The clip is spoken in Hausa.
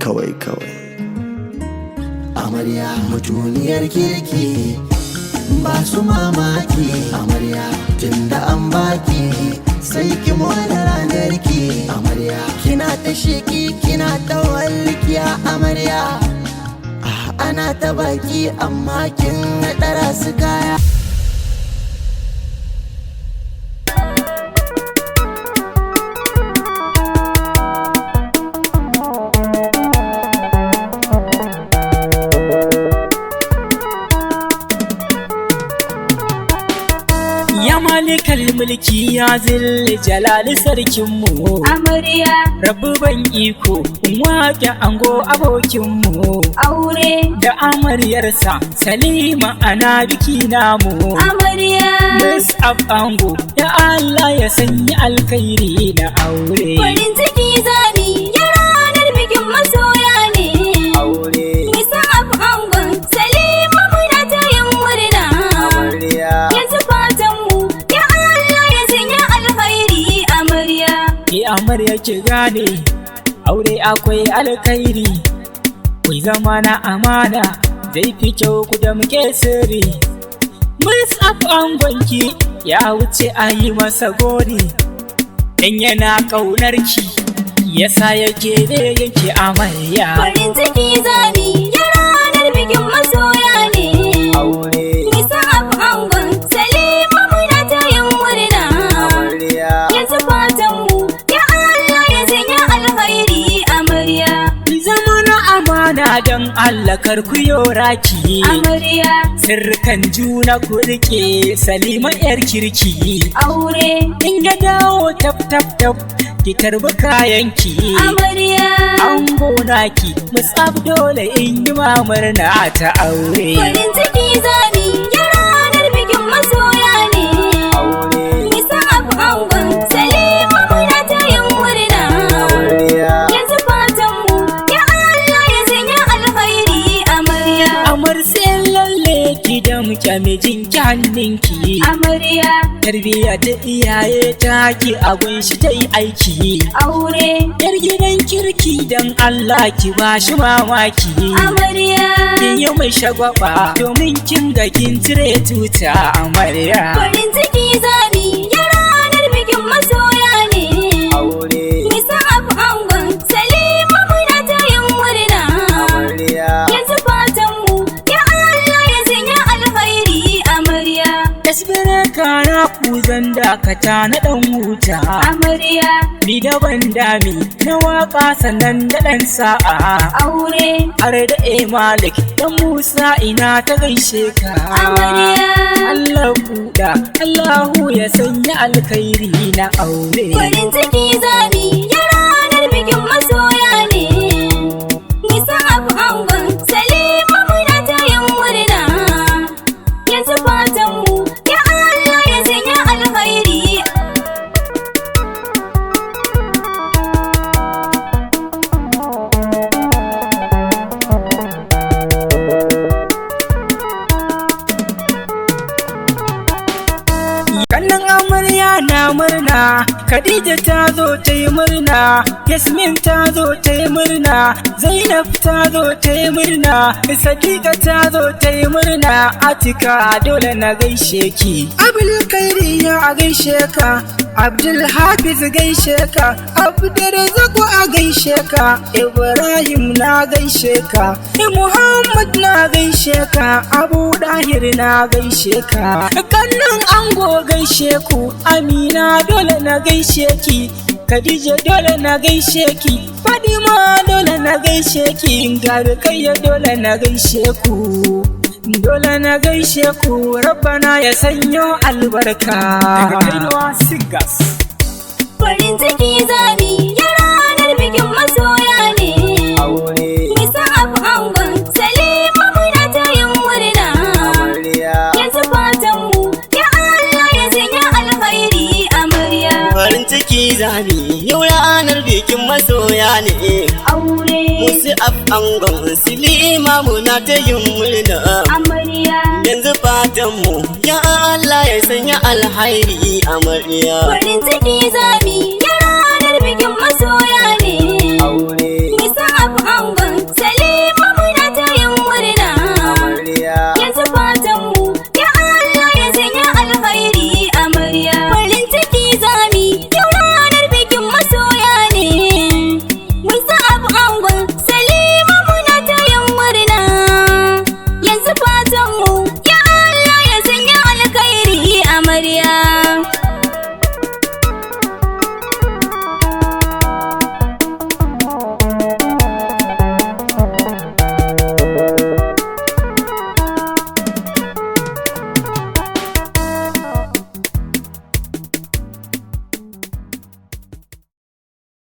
kawai amarya mutuniyar kirki ba su mamaki amarya tunda an baki sai ki more ranar ki amarya kina ta sheki kina ta walkiya amarya ana ta baki amma kin dara su kaya Ya malikal mulki ya zilli jalali sarkinmu amarya rabu ban iko wake ango abokinmu aure da amaryarsa Salima ana biki namu amarya Mus'ab ango ya Allah ya sanya alkhairi da aure farin ciki zani ya ranar bikin masoya ne aure Mus'ab angon Salima muna ta yin murna amarya yanzu fatan mu ya Allah ya sanya alkhairi amarya ki amarya ki gane aure akwai alkhairi kuyi zama na amana zai fi kyau ku da muke sirri Mus'ab angonki ya wuce a yi masa gori dan yana ƙaunar ki yasa yake da yanke amarya farin ciki zani ya ranar bikin masoya ne aure Mus'ab angon Salima muna ta yin murna amarya yanzu fatan mu ya Allah ya sanya alkhairi amarya zama na amana dan Allah kar ku yoraki amarya sirrikan juna ku rike Salima yar kirki aure in ya dawo tap ki karbi kayanki amarya an gona ki Mus'ab dole in yi murna ta aure farin ciki zani ya ranar bikin masoya ne aure Mus'ab angon Salima muna ta yin murna yanzu fatan mu ya Allah ya sanya alkhairi amarya amar sai lalle ki da muke mijinki hannunki amarya tarbiyya da iyaye ta ki a gunshi ta yi aiki aure yar gidan kirki dan Allah ki ba shi mamaki amarya kin yi mai shagwaba domin kin ga kin cire tuta amarya farin ciki zani ya ranar bikin masoya ne aure Mus'ab angon Salima muna ta yin murna yanzu fatan mu ya Allah ya sanya alkhairi amarya tasbira kana ku zan dakata na dan huta amarya ni da ban dami na waka sannan da dan sa'a aure har da Malik dan Musa ina ta gaishe ka amarya Allah buɗa Allahu ya sanya alkhairi na aure farin ciki zani ya ranar bikin masoya ne Mus'ab angon Salima muna ta yin murna yanzu fatan mu ya Allah ya sanya alkhairi Kannan amarya na murna, Khadija ta zo ta yi murna, Yasmin ta zo ta yi murna, Zainab ta zo ta yi murna, Sadiqa ta zo ta yi murna, Atika dole na gaishe ki. Abul Kairi ya gaishe ka, Abdul Hafiz gaishe ka, Abdurrazzaq a gaishe ka, Ibrahim na gaishe ka, Muhammad na gaishe ka, Abu Dahir na gaishe ka, kannan ango gaishe ku, Amina dole na gaishe ki, Khadija dole na gaishe ki, Fadima dole na gaishe ki, Garkayya dole na gaishe ku. Dole na gaishe ku, Rabbana ya sanyo albarka. Daga Kainuwa Sigas. farin ciki zani ya ranar bikin masoya ne Aure. Mus'ab angon Salima muna ta yin murna yanzu fatan mu ya Allah ya sanya alkhairi amarya farin ciki zani yau ranar bikin masoya ne aure Mus'ab angon Salima muna ta yin murna amarya yanzu fatan mu ya Allah ya sanya alhairi amarya farin ciki zani